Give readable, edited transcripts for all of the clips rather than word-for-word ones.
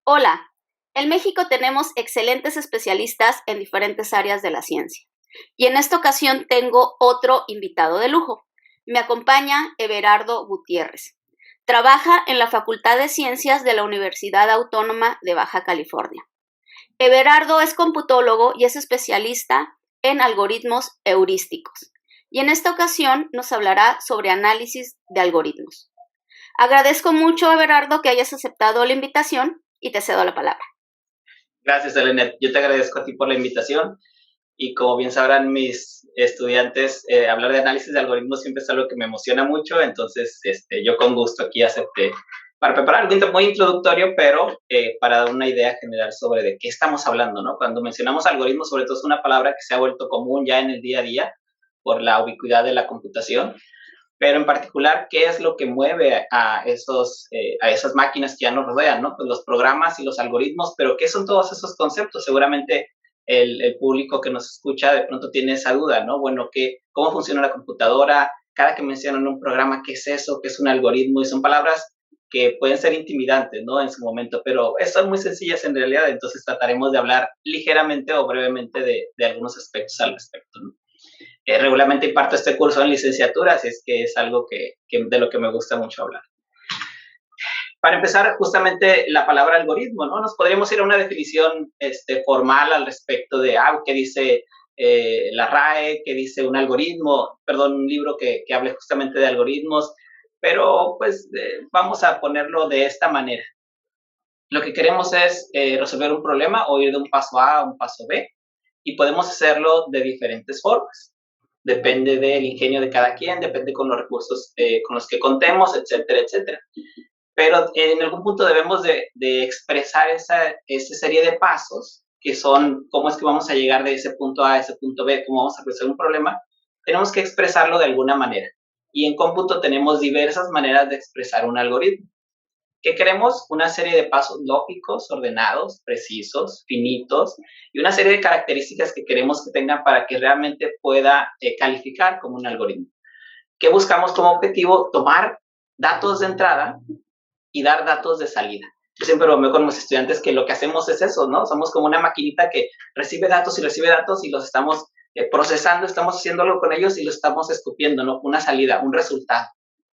Hola, en México tenemos excelentes especialistas en diferentes áreas de la ciencia. Y en esta ocasión tengo otro invitado de lujo. Me acompaña Everardo Gutiérrez. Trabaja en la Facultad de Ciencias de la Universidad Autónoma de Baja California. Everardo es computólogo y es especialista en algoritmos heurísticos. Y en esta ocasión nos hablará sobre análisis de algoritmos. Agradezco mucho, Everardo, que hayas aceptado la invitación y te cedo la palabra. Gracias, Elena. Yo te agradezco a ti por la invitación y como bien sabrán mis estudiantes, hablar de análisis de algoritmos siempre es algo que me emociona mucho, entonces yo con gusto aquí acepté para preparar algo muy introductorio, pero para dar una idea general sobre de qué estamos hablando, ¿no? Cuando mencionamos algoritmos, sobre todo es una palabra que se ha vuelto común ya en el día a día por la ubicuidad de la computación, pero en particular, ¿qué es lo que mueve a esas máquinas que ya nos rodean, ¿no? Pues los programas y los algoritmos, pero ¿qué son todos esos conceptos? Seguramente el público que nos escucha de pronto tiene esa duda, ¿no? Bueno, ¿cómo funciona la computadora? Cada que mencionan un programa, ¿qué es eso? ¿Qué es un algoritmo? Y son palabras que pueden ser intimidantes, ¿no? En su momento, pero son muy sencillas en realidad, entonces trataremos de hablar ligeramente o brevemente de algunos aspectos al respecto, ¿no? Regularmente imparto este curso en licenciatura, así es que es algo de lo que me gusta mucho hablar. Para empezar, justamente la palabra algoritmo, ¿no? Nos podríamos ir a una definición formal al respecto de qué dice la RAE, qué dice un algoritmo, perdón, un libro que hable justamente de algoritmos, pero pues vamos a ponerlo de esta manera. Lo que queremos es resolver un problema o ir de un paso A a un paso B, y podemos hacerlo de diferentes formas. Depende del ingenio de cada quien, depende con los recursos con los que contemos, etcétera, etcétera. Pero en algún punto debemos de expresar esa serie de pasos que son cómo es que vamos a llegar de ese punto A a ese punto B, cómo vamos a resolver un problema. Tenemos que expresarlo de alguna manera. Y en cómputo tenemos diversas maneras de expresar un algoritmo. ¿Qué queremos? Una serie de pasos lógicos, ordenados, precisos, finitos, y una serie de características que queremos que tengan para que realmente pueda calificar como un algoritmo. ¿Qué buscamos como objetivo? Tomar datos de entrada y dar datos de salida. Yo siempre lo veo con mis estudiantes que lo que hacemos es eso, ¿no? Somos como una maquinita que recibe datos y los estamos procesando, estamos haciéndolo con ellos y lo estamos escupiendo, ¿no? Una salida, un resultado,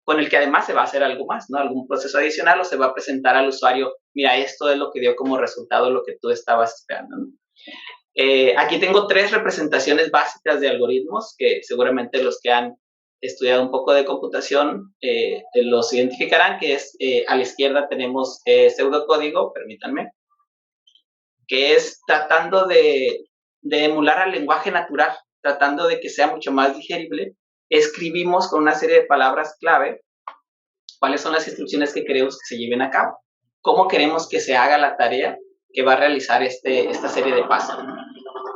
con el que además se va a hacer algo más, ¿no? Algún proceso adicional o se va a presentar al usuario, mira, esto es lo que dio como resultado lo que tú estabas esperando, ¿no? Aquí tengo 3 representaciones básicas de algoritmos que seguramente los que han estudiado un poco de computación los identificarán, que es a la izquierda tenemos pseudocódigo, permítanme, que es tratando de emular al lenguaje natural, tratando de que sea mucho más digerible. Escribimos con una serie de palabras clave cuáles son las instrucciones que queremos que se lleven a cabo, cómo queremos que se haga la tarea que va a realizar esta serie de pasos.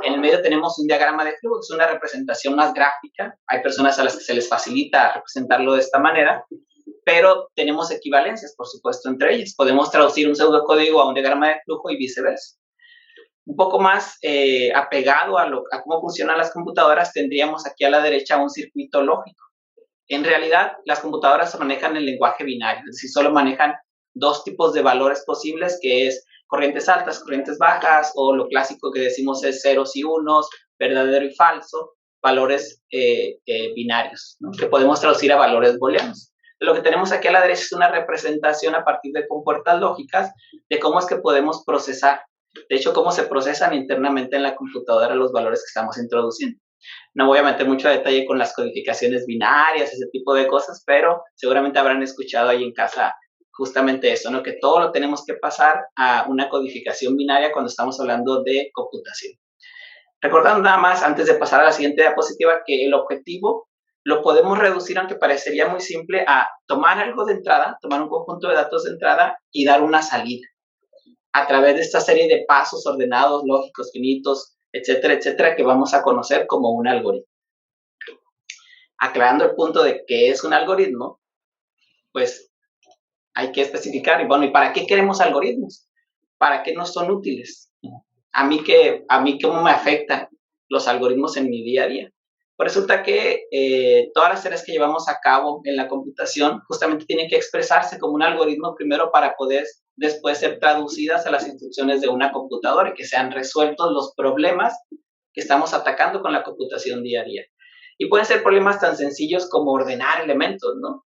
En el medio tenemos un diagrama de flujo, que es una representación más gráfica. Hay personas a las que se les facilita representarlo de esta manera, pero tenemos equivalencias, por supuesto, entre ellas. Podemos traducir un pseudocódigo a un diagrama de flujo y viceversa. Un poco más apegado a cómo funcionan las computadoras, tendríamos aquí a la derecha un circuito lógico. En realidad, las computadoras manejan el lenguaje binario, es decir, solo manejan 2 tipos de valores posibles, que es corrientes altas, corrientes bajas, o lo clásico que decimos es ceros y unos, verdadero y falso, valores binarios, ¿no? Que podemos traducir a valores booleanos. Lo que tenemos aquí a la derecha es una representación a partir de compuertas lógicas de cómo es que podemos procesar, de hecho, cómo se procesan internamente en la computadora los valores que estamos introduciendo. No voy a meter mucho detalle con las codificaciones binarias, ese tipo de cosas, pero seguramente habrán escuchado ahí en casa justamente eso, ¿no? Que todo lo tenemos que pasar a una codificación binaria cuando estamos hablando de computación. Recordando nada más, antes de pasar a la siguiente diapositiva, que el objetivo lo podemos reducir, aunque parecería muy simple, a tomar algo de entrada, tomar un conjunto de datos de entrada y dar una salida a través de esta serie de pasos ordenados, lógicos, finitos, etcétera, etcétera, que vamos a conocer como un algoritmo. Aclarando el punto de qué es un algoritmo, pues hay que especificar, y bueno, ¿y para qué queremos algoritmos? ¿Para qué nos son útiles? A mí ¿cómo me afectan los algoritmos en mi día a día? Pues resulta que todas las tareas que llevamos a cabo en la computación justamente tienen que expresarse como un algoritmo primero para poder después ser traducidas a las instrucciones de una computadora y que sean resueltos los problemas que estamos atacando con la computación día a día. Y pueden ser problemas tan sencillos como ordenar elementos, ¿no?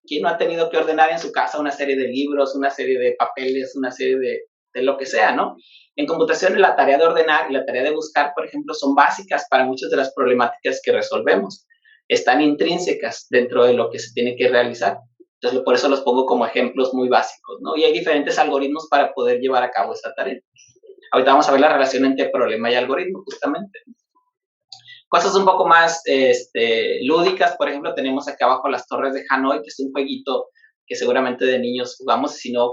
¿Quién no ha tenido que ordenar en su casa una serie de libros, una serie de papeles, una serie de lo que sea, ¿no? En computación, la tarea de ordenar y la tarea de buscar, por ejemplo, son básicas para muchas de las problemáticas que resolvemos. Están intrínsecas dentro de lo que se tiene que realizar. Entonces, por eso los pongo como ejemplos muy básicos, ¿no? Y hay diferentes algoritmos para poder llevar a cabo esa tarea. Ahorita vamos a ver la relación entre problema y algoritmo, justamente. Cosas un poco más lúdicas, por ejemplo, tenemos acá abajo las Torres de Hanoi, que es un jueguito que seguramente de niños jugamos, si no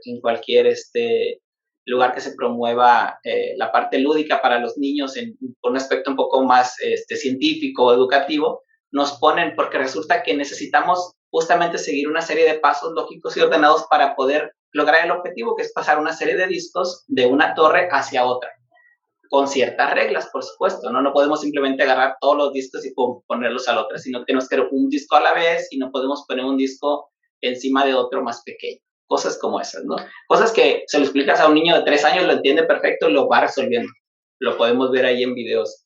en cualquier lugar que se promueva la parte lúdica para los niños por un aspecto un poco más científico o educativo, nos ponen, porque resulta que necesitamos justamente seguir una serie de pasos lógicos y ordenados para poder lograr el objetivo, que es pasar una serie de discos de una torre hacia otra, con ciertas reglas, por supuesto, ¿no? No podemos simplemente agarrar todos los discos y ponerlos a la otra, sino que tenemos que hacer un disco a la vez y no podemos poner un disco encima de otro más pequeño. Cosas como esas, ¿no? Cosas que se lo explicas a un niño de 3 años, lo entiende perfecto y lo va resolviendo. Lo podemos ver ahí en videos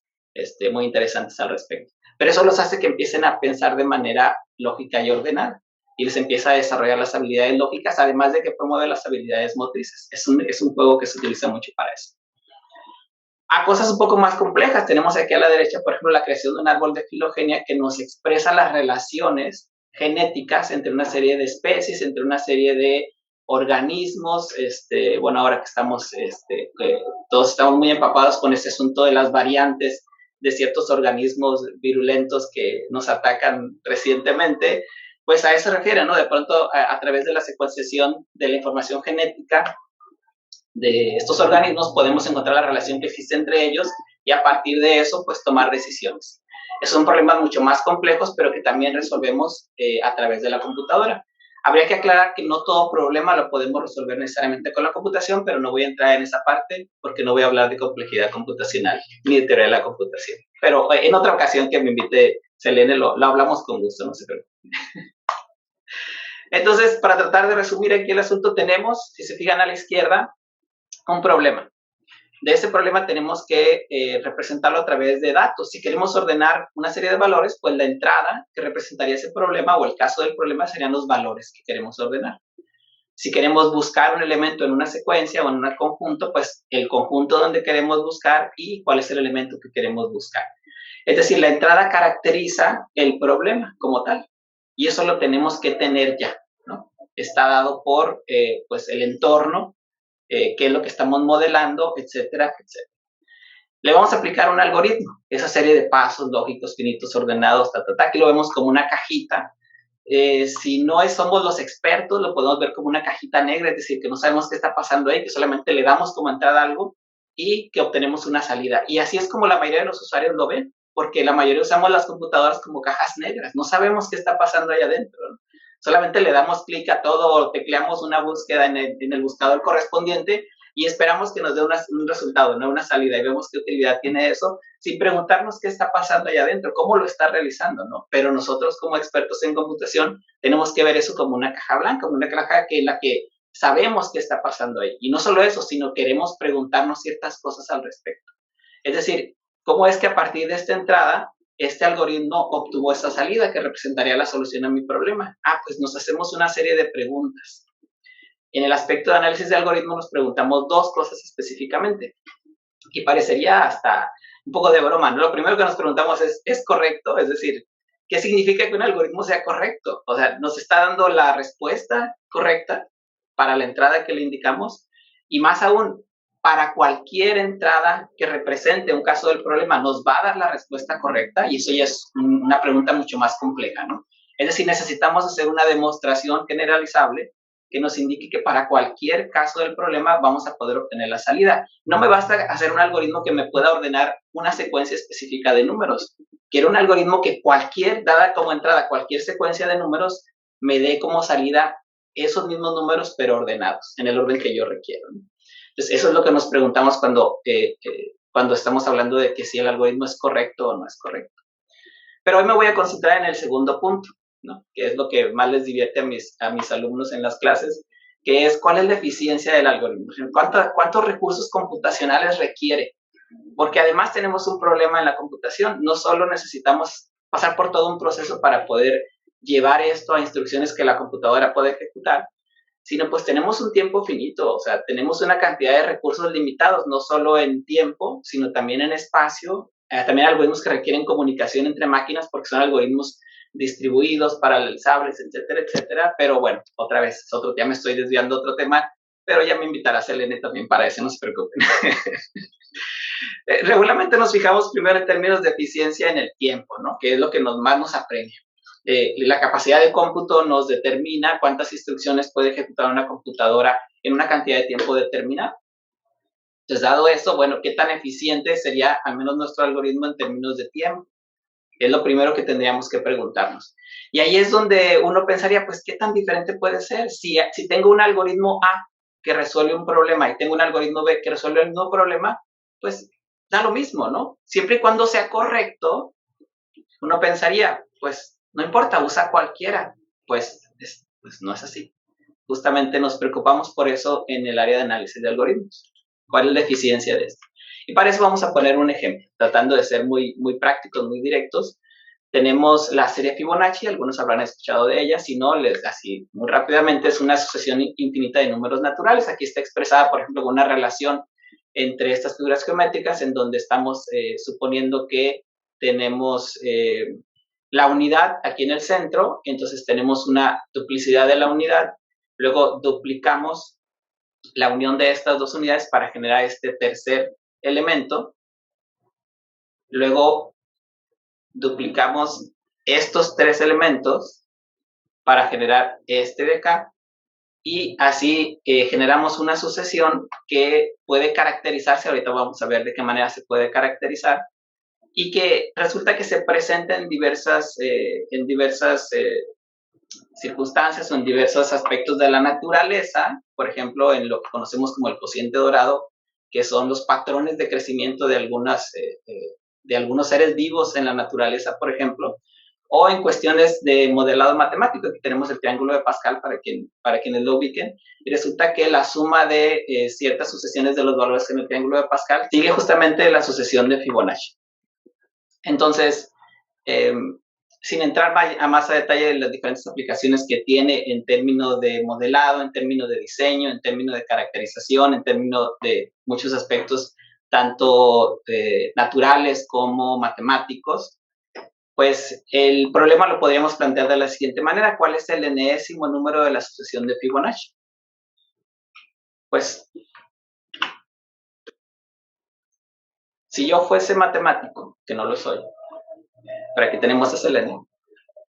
muy interesantes al respecto. Pero eso los hace que empiecen a pensar de manera lógica y ordenada. Y les empieza a desarrollar las habilidades lógicas, además de que promueve las habilidades motrices. Es un juego que se utiliza mucho para eso. A cosas un poco más complejas, tenemos aquí a la derecha, por ejemplo, la creación de un árbol de filogenia que nos expresa las relaciones genéticas entre una serie de especies, entre una serie de organismos, bueno, ahora que estamos, que todos estamos muy empapados con este asunto de las variantes de ciertos organismos virulentos que nos atacan recientemente, pues a eso se refiere, ¿no? De pronto, a través de la secuenciación de la información genética de estos organismos, podemos encontrar la relación que existe entre ellos y a partir de eso, pues tomar decisiones. Son problemas mucho más complejos, pero que también resolvemos a través de la computadora. Habría que aclarar que no todo problema lo podemos resolver necesariamente con la computación, pero no voy a entrar en esa parte porque no voy a hablar de complejidad computacional ni de teoría de la computación. Pero en otra ocasión que me invite Selene, lo hablamos con gusto, no se preocupe. Entonces, para tratar de resumir aquí el asunto, tenemos, si se fijan a la izquierda, un problema. De ese problema tenemos que representarlo a través de datos. Si queremos ordenar una serie de valores, pues la entrada que representaría ese problema o el caso del problema serían los valores que queremos ordenar. Si queremos buscar un elemento en una secuencia o en un conjunto, pues el conjunto donde queremos buscar y cuál es el elemento que queremos buscar. Es decir, la entrada caracteriza el problema como tal. Y eso lo tenemos que tener ya, ¿no? Está dado por pues el entorno, qué es lo que estamos modelando, etcétera, etcétera. Le vamos a aplicar un algoritmo, esa serie de pasos lógicos, finitos, ordenados, aquí lo vemos como una cajita. Si no somos los expertos, lo podemos ver como una cajita negra, es decir, que no sabemos qué está pasando ahí, que solamente le damos como entrada algo y que obtenemos una salida. Y así es como la mayoría de los usuarios lo ven, porque la mayoría usamos las computadoras como cajas negras, no sabemos qué está pasando ahí adentro, ¿no? Solamente le damos clic a todo o tecleamos una búsqueda en el buscador correspondiente y esperamos que nos dé un resultado, no una salida, y vemos qué utilidad tiene eso, sin preguntarnos qué está pasando allá adentro, cómo lo está realizando, ¿no? Pero nosotros como expertos en computación tenemos que ver eso como una caja blanca, como una caja en la que sabemos qué está pasando ahí. Y no solo eso, sino queremos preguntarnos ciertas cosas al respecto. Es decir, ¿cómo es que a partir de esta entrada este algoritmo obtuvo esta salida que representaría la solución a mi problema? Pues nos hacemos una serie de preguntas. En el aspecto de análisis de algoritmos nos preguntamos dos cosas específicamente. Y parecería hasta un poco de broma, ¿no? Lo primero que nos preguntamos ¿es correcto? Es decir, ¿qué significa que un algoritmo sea correcto? O sea, ¿nos está dando la respuesta correcta para la entrada que le indicamos? Y más aún, para cualquier entrada que represente un caso del problema, ¿nos va a dar la respuesta correcta? Y eso ya es una pregunta mucho más compleja, ¿no? Es decir, necesitamos hacer una demostración generalizable que nos indique que para cualquier caso del problema vamos a poder obtener la salida. No me basta hacer un algoritmo que me pueda ordenar una secuencia específica de números. Quiero un algoritmo que dada como entrada cualquier secuencia de números, me dé como salida esos mismos números, pero ordenados, en el orden que yo requiero, ¿no? Entonces, eso es lo que nos preguntamos cuando estamos hablando de que si el algoritmo es correcto o no es correcto. Pero hoy me voy a concentrar en el segundo punto, ¿no? Que es lo que más les divierte a mis alumnos en las clases, que es cuál es la eficiencia del algoritmo, cuántos recursos computacionales requiere, porque además tenemos un problema en la computación, no solo necesitamos pasar por todo un proceso para poder llevar esto a instrucciones que la computadora puede ejecutar, sino pues tenemos un tiempo finito, o sea, tenemos una cantidad de recursos limitados, no solo en tiempo, sino también en espacio, también algoritmos que requieren comunicación entre máquinas porque son algoritmos distribuidos, paralelizables, etcétera, etcétera, pero bueno, otra vez, es otro tema, me estoy desviando a otro tema, pero ya me invitará Selene también para eso, no se preocupen. Regularmente nos fijamos primero en términos de eficiencia en el tiempo, ¿no? Que es lo que más nos apremia. La capacidad de cómputo nos determina cuántas instrucciones puede ejecutar una computadora en una cantidad de tiempo determinada. Entonces, dado eso, bueno, ¿qué tan eficiente sería al menos nuestro algoritmo en términos de tiempo? Es lo primero que tendríamos que preguntarnos. Y ahí es donde uno pensaría, pues, ¿qué tan diferente puede ser? Si tengo un algoritmo A que resuelve un problema y tengo un algoritmo B que resuelve el mismo problema, pues da lo mismo, ¿no? Siempre y cuando sea correcto, uno pensaría, pues, no importa, usa cualquiera. Pues no es así. Justamente nos preocupamos por eso en el área de análisis de algoritmos. ¿Cuál es la eficiencia de esto? Y para eso vamos a poner un ejemplo, tratando de ser muy, muy prácticos, muy directos. Tenemos la serie Fibonacci, algunos habrán escuchado de ella, si no, así muy rápidamente, es una sucesión infinita de números naturales. Aquí está expresada, por ejemplo, con una relación entre estas figuras geométricas en donde estamos suponiendo que tenemos la unidad aquí en el centro, entonces tenemos una duplicidad de la unidad, luego duplicamos la unión de estas dos unidades para generar este tercer elemento, luego duplicamos estos tres elementos para generar este de acá, y así generamos una sucesión que puede caracterizarse, ahorita vamos a ver de qué manera se puede caracterizar, y que resulta que se presenta en diversas circunstancias o en diversos aspectos de la naturaleza, por ejemplo, en lo que conocemos como el cociente dorado, que son los patrones de crecimiento de algunos seres vivos en la naturaleza, por ejemplo, o en cuestiones de modelado matemático. Aquí tenemos el triángulo de Pascal para quienes lo ubiquen, y resulta que la suma de ciertas sucesiones de los valores en el triángulo de Pascal sigue justamente la sucesión de Fibonacci. Entonces, sin entrar a más a detalle en las diferentes aplicaciones que tiene en términos de modelado, en términos de diseño, en términos de caracterización, en términos de muchos aspectos, tanto naturales como matemáticos, pues el problema lo podríamos plantear de la siguiente manera: ¿cuál es el enésimo número de la sucesión de Fibonacci? Pues, si yo fuese matemático, que no lo soy, pero aquí tenemos a Selene,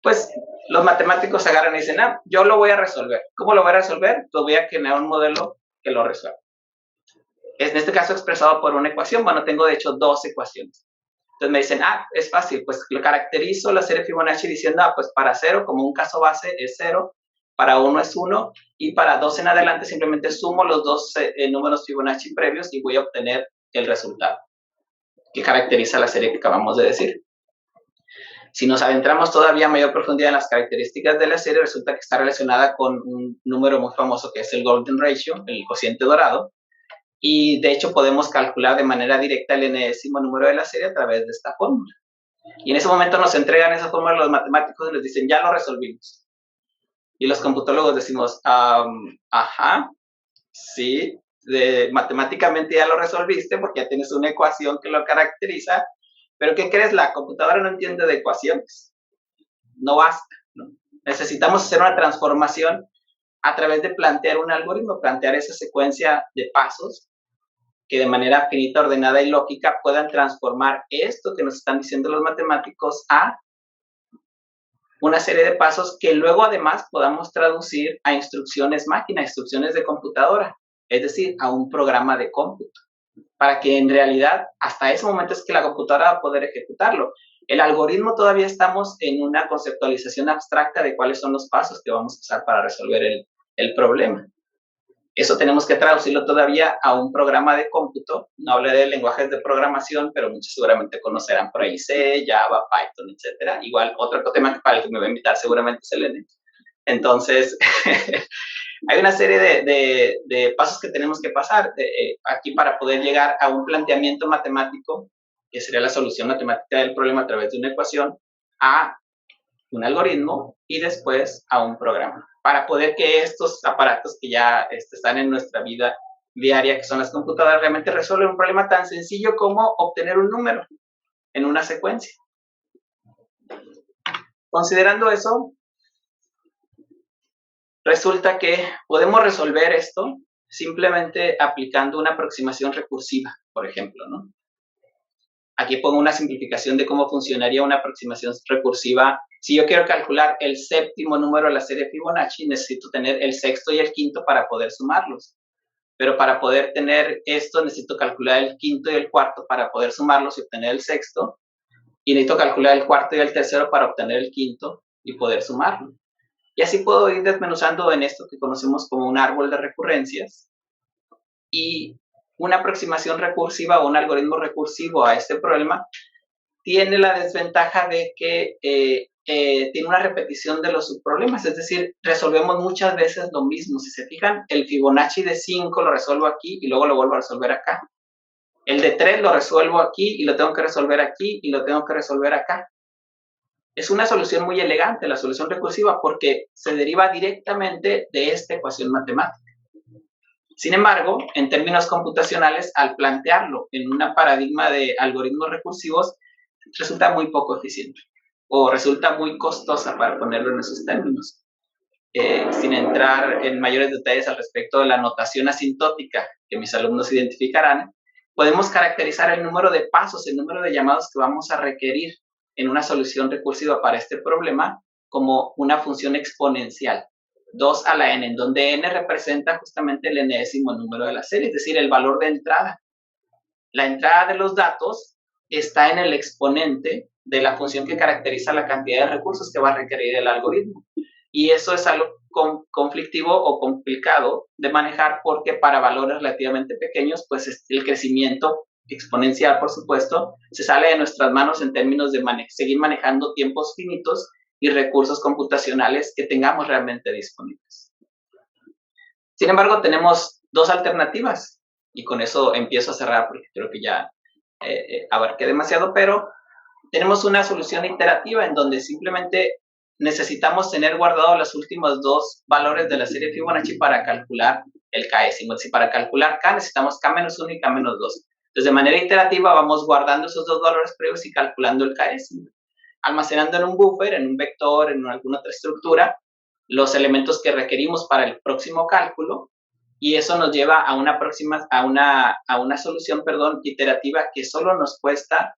pues los matemáticos se agarran y dicen, yo lo voy a resolver. ¿Cómo lo voy a resolver? Pues voy a generar un modelo que lo resuelva. En este caso expresado por una ecuación. Bueno, tengo de hecho dos ecuaciones. Entonces me dicen, es fácil, pues lo caracterizo la serie Fibonacci diciendo, pues para 0, como un caso base, es 0, para 1 es 1, y para 2 en adelante simplemente sumo los dos números Fibonacci previos y voy a obtener el resultado que caracteriza la serie que acabamos de decir. Si nos adentramos todavía a mayor profundidad en las características de la serie, resulta que está relacionada con un número muy famoso que es el Golden Ratio, el cociente dorado, y de hecho podemos calcular de manera directa el enésimo número de la serie a través de esta fórmula. Y en ese momento nos entregan esa fórmula los matemáticos y les dicen, ya lo resolvimos. Y los computólogos decimos, ajá, sí, matemáticamente ya lo resolviste porque ya tienes una ecuación que lo caracteriza, pero ¿qué crees? La computadora no entiende de ecuaciones. No basta, ¿no? Necesitamos hacer una transformación a través de plantear un algoritmo, plantear esa secuencia de pasos que de manera finita, ordenada y lógica puedan transformar esto que nos están diciendo los matemáticos a una serie de pasos que luego además podamos traducir a instrucciones máquina, instrucciones de computadora, es decir, a un programa de cómputo, para que en realidad hasta ese momento es que la computadora va a poder ejecutarlo. El algoritmo todavía estamos en una conceptualización abstracta de cuáles son los pasos que vamos a usar para resolver el problema. Eso tenemos que traducirlo todavía a un programa de cómputo. No hablaré de lenguajes de programación, pero muchos seguramente conocerán por ahí C, Java, Python, etc. Igual, otro tema para el que me va a invitar seguramente es Selene. Entonces, Hay una serie de pasos que tenemos que pasar aquí para poder llegar a un planteamiento matemático, que sería la solución matemática del problema a través de una ecuación, a un algoritmo y después a un programa, para poder que estos aparatos que ya están en nuestra vida diaria, que son las computadoras, realmente resuelven un problema tan sencillo como obtener un número en una secuencia. Considerando eso, resulta que podemos resolver esto simplemente aplicando una aproximación recursiva, por ejemplo, ¿no? Aquí pongo una simplificación de cómo funcionaría una aproximación recursiva. Si yo quiero calcular el séptimo número de la serie Fibonacci, necesito tener el sexto y el quinto para poder sumarlos. Pero para poder tener esto, necesito calcular el quinto y el cuarto para poder sumarlos y obtener el sexto. Y necesito calcular el cuarto y el tercero para obtener el quinto y poder sumarlo. Y así puedo ir desmenuzando en esto que conocemos como un árbol de recurrencias. Y una aproximación recursiva o un algoritmo recursivo a este problema tiene la desventaja de que tiene una repetición de los subproblemas, es decir, resolvemos muchas veces lo mismo. Si se fijan, el Fibonacci de 5 lo resuelvo aquí y luego lo vuelvo a resolver acá. El de 3 lo resuelvo aquí y lo tengo que resolver aquí y lo tengo que resolver acá. Es una solución muy elegante, la solución recursiva, porque se deriva directamente de esta ecuación matemática. Sin embargo, en términos computacionales, al plantearlo en un paradigma de algoritmos recursivos, resulta muy poco eficiente o resulta muy costosa, para ponerlo en esos términos. Sin entrar en mayores detalles al respecto de la notación asintótica que mis alumnos identificarán, podemos caracterizar el número de pasos, el número de llamados que vamos a requerir en una solución recursiva para este problema como una función exponencial. 2 a la n, en donde n representa justamente el enésimo número de la serie, es decir, el valor de entrada. La entrada de los datos está en el exponente de la función que caracteriza la cantidad de recursos que va a requerir el algoritmo. Y eso es algo conflictivo o complicado de manejar, porque para valores relativamente pequeños, pues el crecimiento exponencial, por supuesto, se sale de nuestras manos en términos de seguir manejando tiempos finitos y recursos computacionales que tengamos realmente disponibles. Sin embargo, tenemos dos alternativas, y con eso empiezo a cerrar porque creo que ya abarqué demasiado, pero tenemos una solución iterativa en donde simplemente necesitamos tener guardados los últimos 2 valores de la serie Fibonacci para calcular el K-ésimo. Es decir, para calcular K necesitamos K-1 y K-2. Entonces, de manera iterativa vamos guardando esos 2 valores previos y calculando el K-ésimo, almacenando en un buffer, en un vector, en alguna otra estructura, los elementos que requerimos para el próximo cálculo, y eso nos lleva a una solución iterativa que solo nos cuesta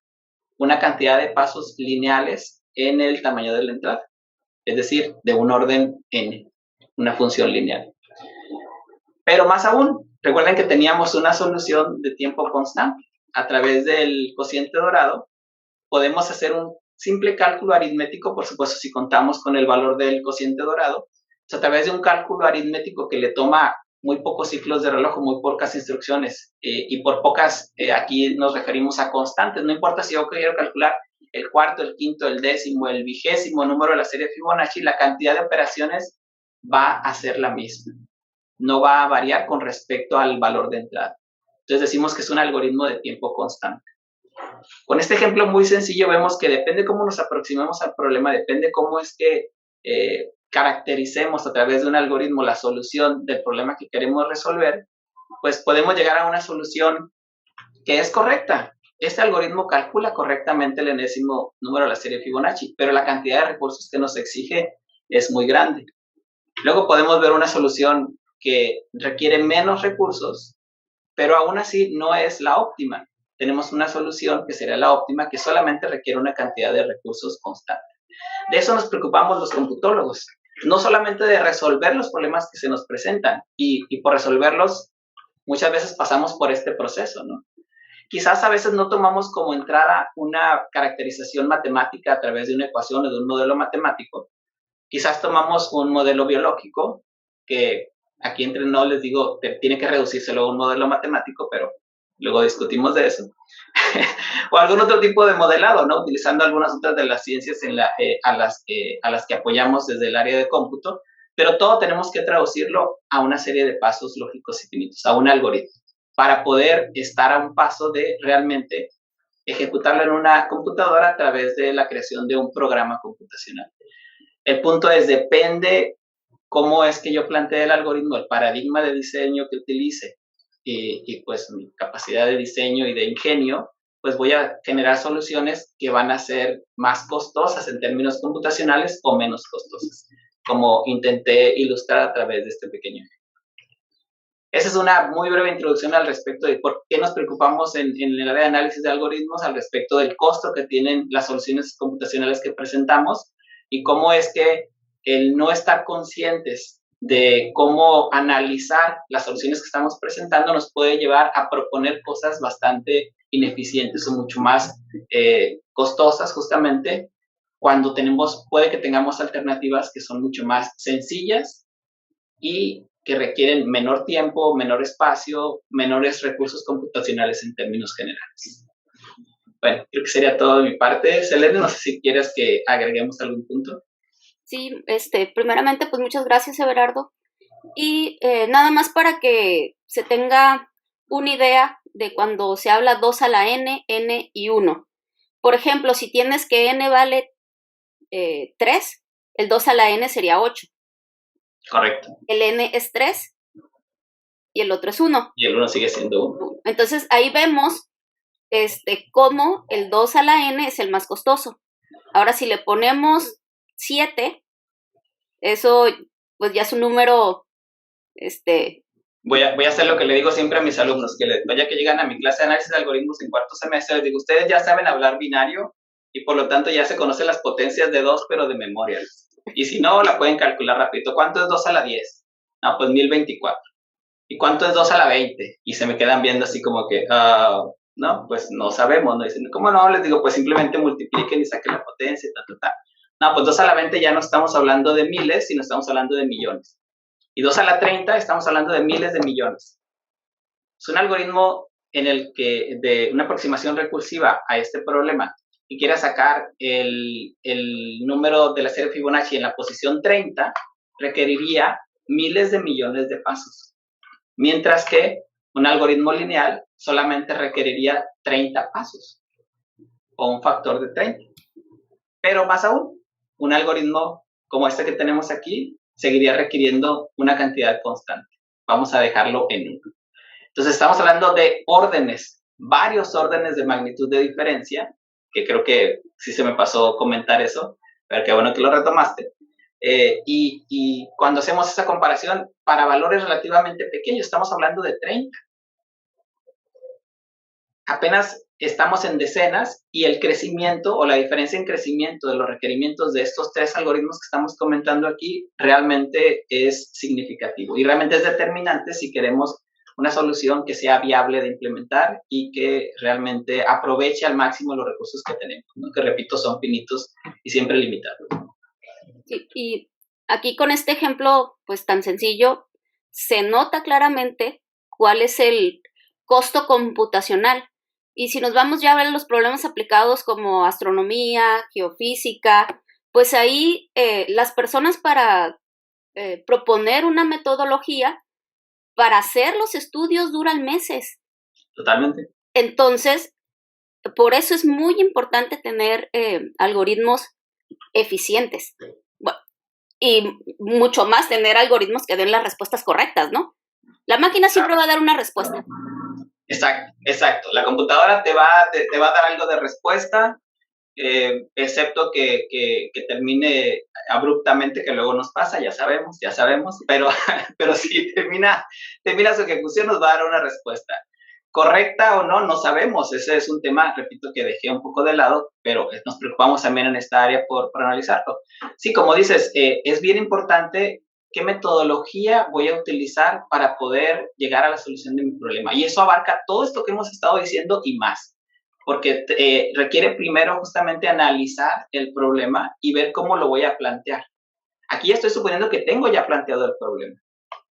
una cantidad de pasos lineales en el tamaño de la entrada, es decir, de un orden n, una función lineal. Pero más aún, recuerden que teníamos una solución de tiempo constante. A través del cociente dorado podemos hacer un simple cálculo aritmético, por supuesto, si contamos con el valor del cociente dorado. Entonces, a través de un cálculo aritmético que le toma muy pocos ciclos de reloj, muy pocas instrucciones, y por pocas, aquí nos referimos a constantes. No importa si yo quiero calcular el cuarto, el quinto, el décimo, el vigésimo número de la serie Fibonacci, la cantidad de operaciones va a ser la misma. No va a variar con respecto al valor de entrada. Entonces decimos que es un algoritmo de tiempo constante. Con este ejemplo muy sencillo vemos que depende cómo nos aproximemos al problema, depende cómo es que caractericemos a través de un algoritmo la solución del problema que queremos resolver, pues podemos llegar a una solución que es correcta. Este algoritmo calcula correctamente el enésimo número de la serie Fibonacci, pero la cantidad de recursos que nos exige es muy grande. Luego podemos ver una solución que requiere menos recursos, pero aún así no es la óptima. Tenemos una solución que sería la óptima, que solamente requiere una cantidad de recursos constante. De eso nos preocupamos los computólogos, no solamente de resolver los problemas que se nos presentan, y por resolverlos muchas veces pasamos por este proceso, ¿no? Quizás a veces no tomamos como entrada una caracterización matemática a través de una ecuación o de un modelo matemático. Quizás tomamos un modelo biológico, que aquí entre no les digo, tiene que reducírselo a un modelo matemático, pero luego discutimos de eso. O algún otro tipo de modelado, ¿no? Utilizando algunas otras de las ciencias a las que apoyamos desde el área de cómputo, pero todo tenemos que traducirlo a una serie de pasos lógicos y finitos, a un algoritmo, para poder estar a un paso de realmente ejecutarlo en una computadora a través de la creación de un programa computacional. El punto es, depende cómo es que yo plantee el algoritmo, el paradigma de diseño que utilice y pues mi capacidad de diseño y de ingenio, pues voy a generar soluciones que van a ser más costosas en términos computacionales o menos costosas, como intenté ilustrar a través de este pequeño ejemplo. Esa es una muy breve introducción al respecto de por qué nos preocupamos en el área de análisis de algoritmos, al respecto del costo que tienen las soluciones computacionales que presentamos y cómo es que el no estar conscientes de cómo analizar las soluciones que estamos presentando nos puede llevar a proponer cosas bastante ineficientes o mucho más costosas justamente cuando puede que tengamos alternativas que son mucho más sencillas y que requieren menor tiempo, menor espacio, menores recursos computacionales en términos generales. Bueno, creo que sería todo de mi parte. Selene, no sé si quieres que agreguemos algún punto. Sí, primeramente, pues muchas gracias, Everardo. Y nada más para que se tenga una idea de cuando se habla 2 a la n y 1. Por ejemplo, si tienes que n vale 3, el 2 a la n sería 8. Correcto. El n es 3 y el otro es 1. Y el 1 sigue siendo 1. Entonces ahí vemos cómo el 2 a la n es el más costoso. Ahora si le ponemos 7, eso pues ya es un número, Voy a hacer lo que le digo siempre a mis alumnos, vaya que llegan a mi clase de análisis de algoritmos en cuarto semestre, les digo, ustedes ya saben hablar binario y por lo tanto ya se conocen las potencias de 2, pero de memoria. Y si no, la pueden calcular rápido. ¿Cuánto es 2 a la 10? No, pues 1024. ¿Y cuánto es 2 a la 20? Y se me quedan viendo así como que, no, pues no sabemos, ¿no? Dicen, ¿cómo no? Les digo, pues simplemente multipliquen y saquen la potencia, No, pues 2 a la 20 ya no estamos hablando de miles, sino estamos hablando de millones. Y 2 a la 30 estamos hablando de miles de millones. Es un algoritmo en el que, de una aproximación recursiva a este problema, y quiera sacar el número de la serie Fibonacci en la posición 30, requeriría miles de millones de pasos. Mientras que un algoritmo lineal solamente requeriría 30 pasos, o un factor de 30. Pero más aún, un algoritmo como este que tenemos aquí seguiría requiriendo una cantidad constante. Vamos a dejarlo en 1. Entonces estamos hablando de órdenes, varios órdenes de magnitud de diferencia, que creo que sí se me pasó comentar eso, pero qué bueno que lo retomaste. Y cuando hacemos esa comparación, para valores relativamente pequeños, estamos hablando de 30. Apenas estamos en decenas y el crecimiento o la diferencia en crecimiento de los requerimientos de estos 3 algoritmos que estamos comentando aquí realmente es significativo y realmente es determinante si queremos una solución que sea viable de implementar y que realmente aproveche al máximo los recursos que tenemos, ¿no? Que repito, son finitos y siempre limitados. Sí, y aquí con este ejemplo, pues tan sencillo, se nota claramente cuál es el costo computacional. Y si nos vamos ya a ver los problemas aplicados como astronomía, geofísica, pues ahí las personas para proponer una metodología, para hacer los estudios duran meses. Totalmente. Entonces, por eso es muy importante tener algoritmos eficientes. Bueno, y mucho más tener algoritmos que den las respuestas correctas, ¿no? La máquina siempre va a dar una respuesta. Exacto. La computadora te va a dar algo de respuesta, excepto que termine abruptamente, que luego nos pasa, ya sabemos, pero si termina su ejecución nos va a dar una respuesta. Correcta o no, no sabemos. Ese es un tema, repito, que dejé un poco de lado, pero nos preocupamos también en esta área por analizarlo. Sí, como dices, es bien importante qué metodología voy a utilizar para poder llegar a la solución de mi problema. Y eso abarca todo esto que hemos estado diciendo y más, porque requiere primero justamente analizar el problema y ver cómo lo voy a plantear. Aquí estoy suponiendo que tengo ya planteado el problema.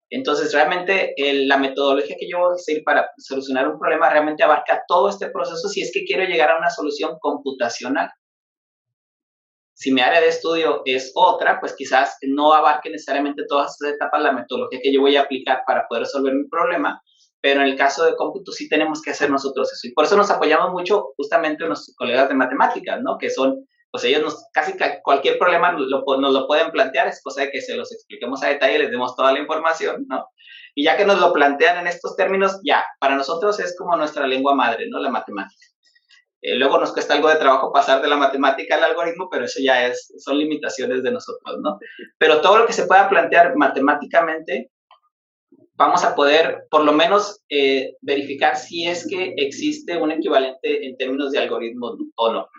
Entonces, realmente la metodología que yo voy a seguir para solucionar un problema realmente abarca todo este proceso si es que quiero llegar a una solución computacional. Si mi área de estudio es otra, pues quizás no abarque necesariamente todas estas etapas la metodología que yo voy a aplicar para poder resolver mi problema, pero en el caso de cómputo sí tenemos que hacer nosotros eso. Y por eso nos apoyamos mucho justamente en nuestros colegas de matemáticas, ¿no? Que son, pues ellos casi cualquier problema nos lo pueden plantear, es cosa de que se los expliquemos a detalle, les demos toda la información, ¿no? Y ya que nos lo plantean en estos términos, ya, para nosotros es como nuestra lengua madre, ¿no? La matemática. Luego nos cuesta algo de trabajo pasar de la matemática al algoritmo, pero eso ya son limitaciones de nosotros, ¿no? Pero todo lo que se pueda plantear matemáticamente, vamos a poder por lo menos verificar si es que existe un equivalente en términos de algoritmo o no.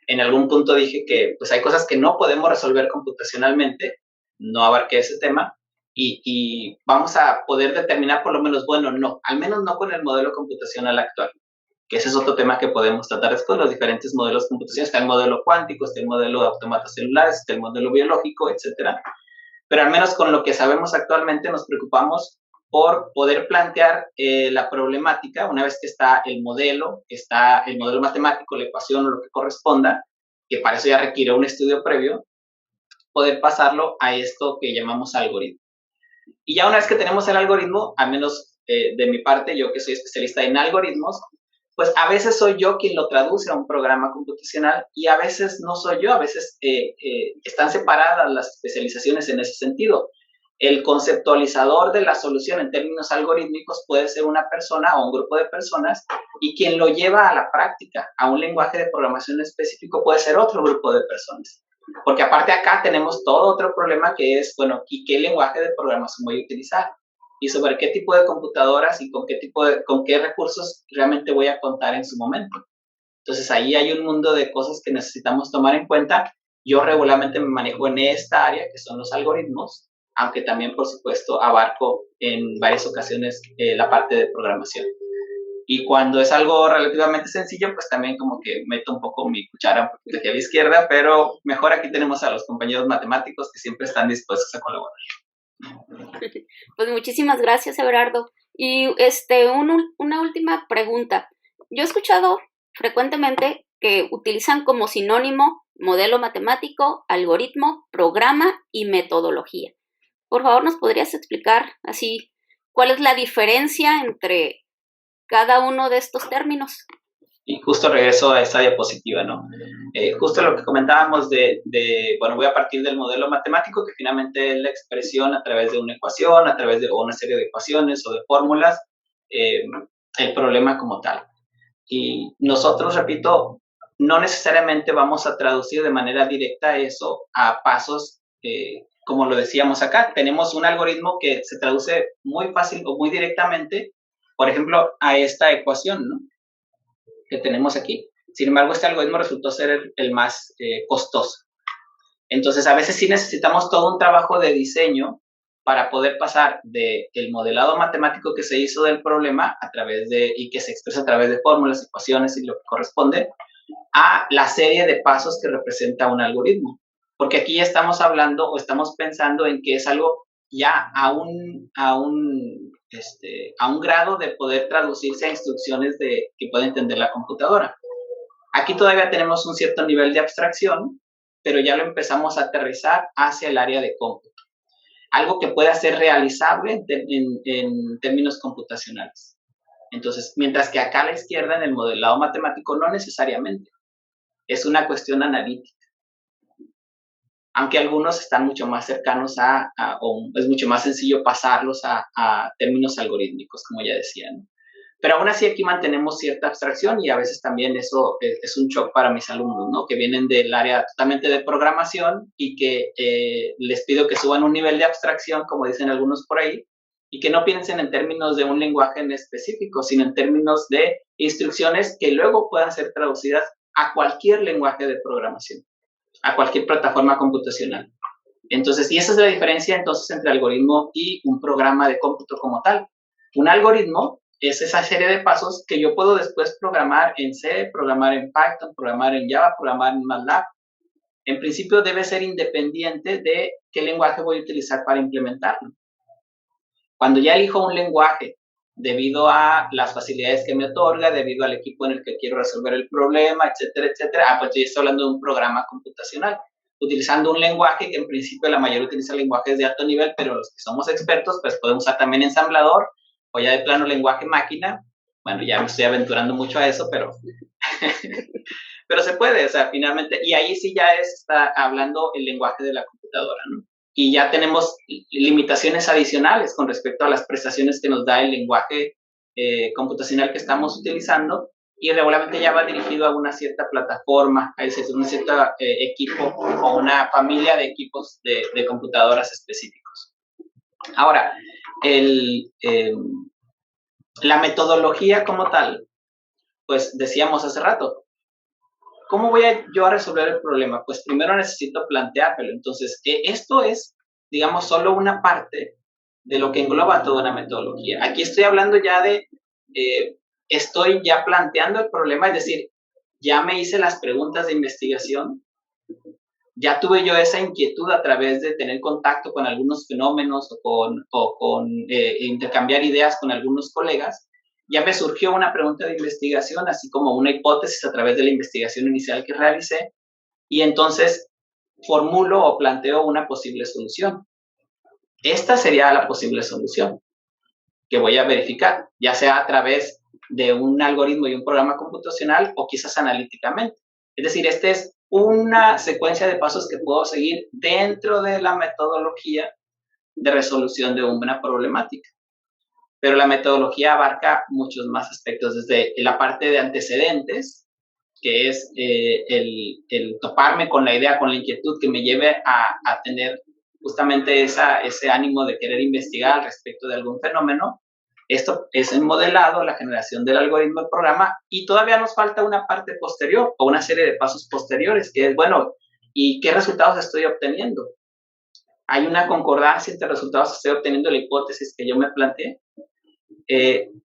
En algún punto dije que pues hay cosas que no podemos resolver computacionalmente, no abarqué ese tema, y vamos a poder determinar por lo menos, bueno, no, al menos no con el modelo computacional actual, que ese es otro tema que podemos tratar después, los diferentes modelos computacionales. Está el modelo cuántico, está el modelo de autómatas celulares, está el modelo biológico, etcétera. Pero al menos con lo que sabemos actualmente nos preocupamos por poder plantear la problemática una vez que está el modelo matemático, la ecuación o lo que corresponda, que para eso ya requiere un estudio previo, poder pasarlo a esto que llamamos algoritmo. Y ya una vez que tenemos el algoritmo, al menos de mi parte, yo que soy especialista en algoritmos, pues a veces soy yo quien lo traduce a un programa computacional y a veces no soy yo, a veces están separadas las especializaciones en ese sentido. El conceptualizador de la solución en términos algorítmicos puede ser una persona o un grupo de personas, y quien lo lleva a la práctica, a un lenguaje de programación específico, puede ser otro grupo de personas. Porque aparte acá tenemos todo otro problema que es, bueno, ¿y qué lenguaje de programación voy a utilizar? Y sobre qué tipo de computadoras y con qué recursos realmente voy a contar en su momento. Entonces ahí hay un mundo de cosas que necesitamos tomar en cuenta. Yo regularmente me manejo en esta área, que son los algoritmos, aunque también, por supuesto, abarco en varias ocasiones la parte de programación. Y cuando es algo relativamente sencillo, pues también como que meto un poco mi cuchara un poquito hacia la izquierda, pero mejor aquí tenemos a los compañeros matemáticos que siempre están dispuestos a colaborar. Pues muchísimas gracias, Everardo. Y una última pregunta. Yo he escuchado frecuentemente que utilizan como sinónimo modelo matemático, algoritmo, programa y metodología. Por favor, ¿nos podrías explicar así cuál es la diferencia entre cada uno de estos términos? Y justo regreso a esta diapositiva, ¿no? Justo lo que comentábamos bueno, voy a partir del modelo matemático, que finalmente es la expresión a través de una ecuación, a través de una serie de ecuaciones o de fórmulas, el problema como tal. Y nosotros, repito, no necesariamente vamos a traducir de manera directa eso a pasos, como lo decíamos acá. Tenemos un algoritmo que se traduce muy fácil o muy directamente, por ejemplo, a esta ecuación, ¿no?, que tenemos aquí. Sin embargo, este algoritmo resultó ser el más costoso. Entonces, a veces sí necesitamos todo un trabajo de diseño para poder pasar del modelado matemático que se hizo del problema y que se expresa a través de fórmulas, ecuaciones y lo que corresponde, a la serie de pasos que representa un algoritmo. Porque aquí ya estamos hablando o estamos pensando en que es algo ya a un grado de poder traducirse a instrucciones que pueda entender la computadora. Aquí todavía tenemos un cierto nivel de abstracción, pero ya lo empezamos a aterrizar hacia el área de cómputo. Algo que pueda ser realizable en términos computacionales. Entonces, mientras que acá a la izquierda, en el modelado matemático, no necesariamente. Es una cuestión analítica. Aunque algunos están mucho más cercanos o es mucho más sencillo pasarlos a términos algorítmicos, como ya decía, ¿no? Pero aún así aquí mantenemos cierta abstracción, y a veces también eso es un shock para mis alumnos, ¿no?, que vienen del área totalmente de programación y que les pido que suban un nivel de abstracción, como dicen algunos por ahí, y que no piensen en términos de un lenguaje en específico, sino en términos de instrucciones que luego puedan ser traducidas a cualquier lenguaje de programación, a cualquier plataforma computacional. Entonces, y esa es la diferencia entonces entre algoritmo y un programa de cómputo como tal. Un algoritmo es esa serie de pasos que yo puedo después programar en C, programar en Python, programar en Java, programar en MATLAB. En principio debe ser independiente de qué lenguaje voy a utilizar para implementarlo. Cuando ya elijo un lenguaje debido a las facilidades que me otorga, debido al equipo en el que quiero resolver el problema, etcétera, etcétera, pues yo estoy hablando de un programa computacional. utilizando un lenguaje que en principio la mayoría utiliza lenguajes de alto nivel, pero los que somos expertos, pues podemos usar también ensamblador o ya de plano lenguaje máquina. Bueno, ya me estoy aventurando mucho a eso, pero pero se puede, o sea, finalmente, y ahí sí ya está hablando el lenguaje de la computadora, ¿no? Y ya tenemos limitaciones adicionales con respecto a las prestaciones que nos da el lenguaje computacional que estamos utilizando, y regularmente ya va dirigido a una cierta plataforma, a un cierto equipo o una familia de equipos de computadoras específicos. Ahora, la metodología como tal, pues decíamos hace rato, ¿cómo voy yo a resolver el problema? Pues primero necesito planteármelo. Entonces, esto es, digamos, solo una parte de lo que engloba toda una metodología. Aquí estoy hablando ya de, estoy ya planteando el problema, es decir, ya me hice las preguntas de investigación, ya tuve yo esa inquietud a través de tener contacto con algunos fenómenos o con intercambiar ideas con algunos colegas. Ya me surgió una pregunta de investigación, así como una hipótesis a través de la investigación inicial que realicé, y entonces formulo o planteo una posible solución. Esta sería la posible solución que voy a verificar, ya sea a través de un algoritmo y un programa computacional o quizás analíticamente. Es decir, esta es una secuencia de pasos que puedo seguir dentro de la metodología de resolución de una problemática. Pero la metodología abarca muchos más aspectos, desde la parte de antecedentes, que es el toparme con la idea, con la inquietud que me lleve a tener justamente ese ánimo de querer investigar al respecto de algún fenómeno. Esto es el modelado, la generación del algoritmo del programa, y todavía nos falta una parte posterior o una serie de pasos posteriores, que es, bueno, ¿y qué resultados estoy obteniendo? ¿Hay una concordancia entre resultados que estoy obteniendo de la hipótesis que yo me planteé?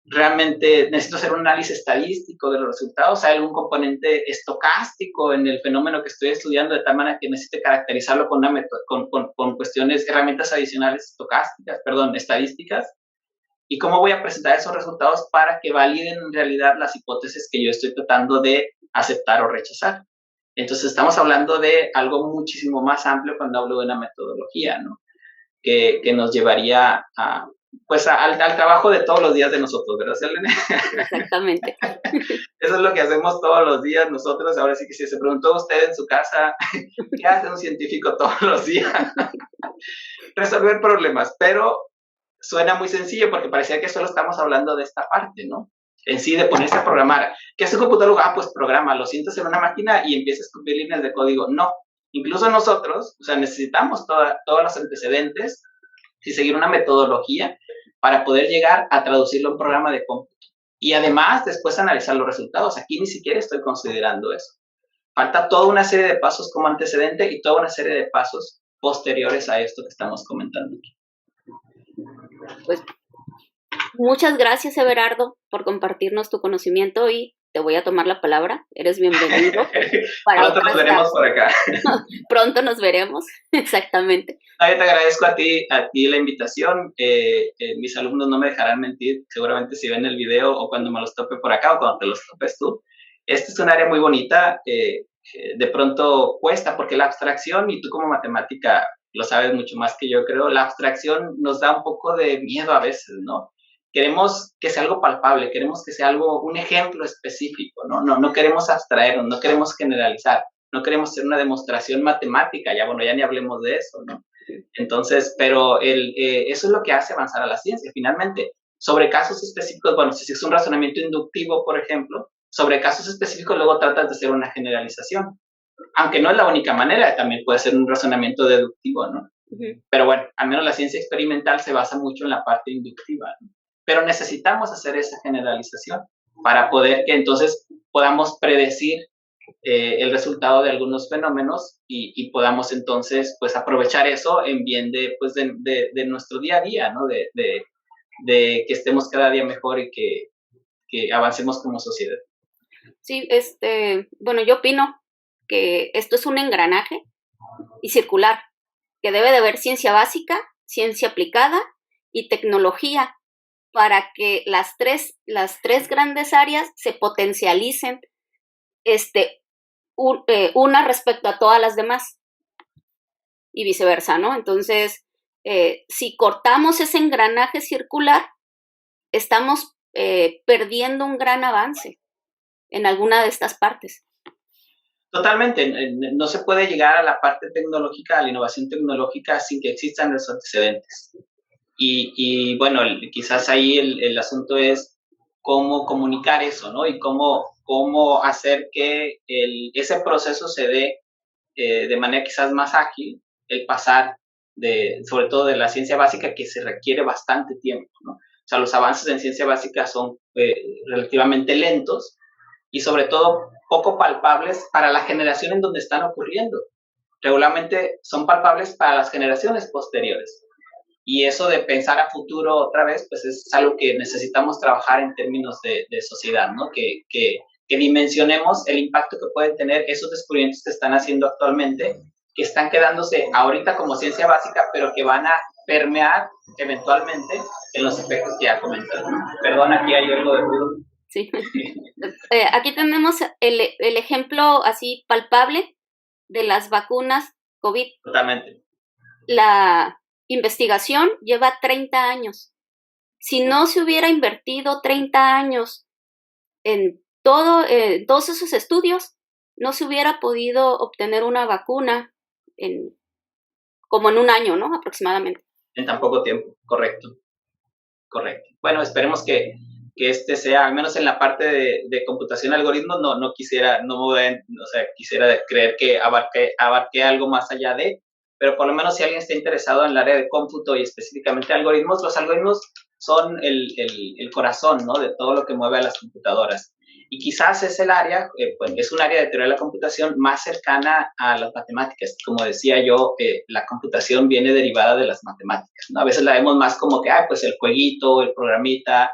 Realmente necesito hacer un análisis estadístico de los resultados, hay algún componente estocástico en el fenómeno que estoy estudiando de tal manera que necesite caracterizarlo con cuestiones, herramientas adicionales estadísticas, y cómo voy a presentar esos resultados para que validen en realidad las hipótesis que yo estoy tratando de aceptar o rechazar. Entonces estamos hablando de algo muchísimo más amplio cuando hablo de una metodología, ¿no? Que nos llevaría al trabajo de todos los días de nosotros, ¿verdad, Selene? Exactamente. Eso es lo que hacemos todos los días nosotros. Ahora sí que si se preguntó usted en su casa, ¿qué hace un científico todos los días? Resolver problemas, pero suena muy sencillo porque parecía que solo estamos hablando de esta parte, ¿no? En sí, de ponerse a programar. ¿Qué hace un computólogo? Pues programa, lo sientas en una máquina y empiezas a escribir líneas de código. No, incluso nosotros, o sea, necesitamos todos los antecedentes y seguir una metodología para poder llegar a traducirlo a un programa de cómputo. Y además, después analizar los resultados. Aquí ni siquiera estoy considerando eso. Falta toda una serie de pasos como antecedente y toda una serie de pasos posteriores a esto que estamos comentando aquí. Pues muchas gracias, Everardo, por compartirnos tu conocimiento, y te voy a tomar la palabra. Eres bienvenido. Pronto nos veremos por acá. Pronto nos veremos, exactamente. Yo te agradezco a ti la invitación. Mis alumnos no me dejarán mentir, seguramente si ven el video o cuando me los tope por acá o cuando te los topes tú. Este es un área muy bonita. De pronto cuesta porque la abstracción, y tú como matemática lo sabes mucho más que yo creo, la abstracción nos da un poco de miedo a veces, ¿no? Queremos que sea algo palpable, queremos que sea un ejemplo específico, ¿no? No queremos abstraernos, no queremos generalizar, no queremos hacer una demostración matemática, ya ni hablemos de eso, ¿no? Entonces, pero eso es lo que hace avanzar a la ciencia, finalmente. Sobre casos específicos, si es un razonamiento inductivo, por ejemplo, sobre casos específicos luego tratas de hacer una generalización. Aunque no es la única manera, también puede ser un razonamiento deductivo, ¿no? Uh-huh. Pero bueno, al menos la ciencia experimental se basa mucho en la parte inductiva, ¿no? Pero necesitamos hacer esa generalización para poder que entonces podamos predecir el resultado de algunos fenómenos y podamos entonces pues aprovechar eso en bien de nuestro día a día, ¿no? De que estemos cada día mejor y que avancemos como sociedad. Sí, yo opino que esto es un engranaje y circular, que debe de haber ciencia básica, ciencia aplicada y tecnología para que las tres grandes áreas se potencialicen una respecto a todas las demás. y viceversa, ¿no? Entonces, si cortamos ese engranaje circular, estamos perdiendo un gran avance en alguna de estas partes. Totalmente, no se puede llegar a la parte tecnológica, a la innovación tecnológica sin que existan los antecedentes. Y bueno, quizás ahí el asunto es cómo comunicar eso, ¿no? Y cómo hacer que ese proceso se dé de manera quizás más ágil, el pasar sobre todo de la ciencia básica, que se requiere bastante tiempo, ¿no? O sea, los avances en ciencia básica son relativamente lentos y sobre todo poco palpables para la generación en donde están ocurriendo. Regularmente son palpables para las generaciones posteriores. Y eso de pensar a futuro otra vez, pues es algo que necesitamos trabajar en términos de sociedad, ¿no? Que dimensionemos el impacto que pueden tener esos descubrimientos que están haciendo actualmente, que están quedándose ahorita como ciencia básica, pero que van a permear eventualmente en los efectos que ya comentan. Perdón, aquí hay algo de ruido. Sí. Aquí tenemos el ejemplo así palpable de las vacunas COVID. Totalmente. La investigación lleva 30 años. Si no se hubiera invertido 30 años en todos esos estudios, no se hubiera podido obtener una vacuna como en un año, ¿no? Aproximadamente. En tan poco tiempo, correcto. Correcto. Bueno, esperemos que este sea, al menos en la parte de computación y algoritmos, quisiera creer que abarque algo más allá de, pero por lo menos si alguien está interesado en el área de cómputo y específicamente algoritmos, los algoritmos son el corazón, ¿no? De todo lo que mueve a las computadoras. Y quizás es el área, pues es un área de teoría de la computación más cercana a las matemáticas. Como decía yo, la computación viene derivada de las matemáticas, ¿no? A veces la vemos más como que, pues el jueguito, el programita,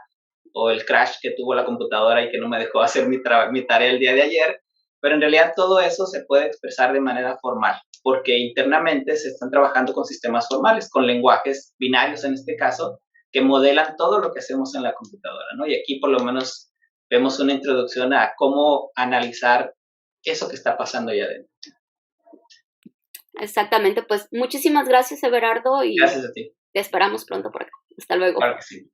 o el crash que tuvo la computadora y que no me dejó hacer mi tarea el día de ayer, pero en realidad todo eso se puede expresar de manera formal, porque internamente se están trabajando con sistemas formales, con lenguajes binarios en este caso, que modelan todo lo que hacemos en la computadora, ¿no? Y aquí por lo menos vemos una introducción a cómo analizar eso que está pasando allá adentro. Exactamente, pues muchísimas gracias, Everardo, y gracias a ti. Te esperamos pronto por acá. Hasta luego. Claro que sí.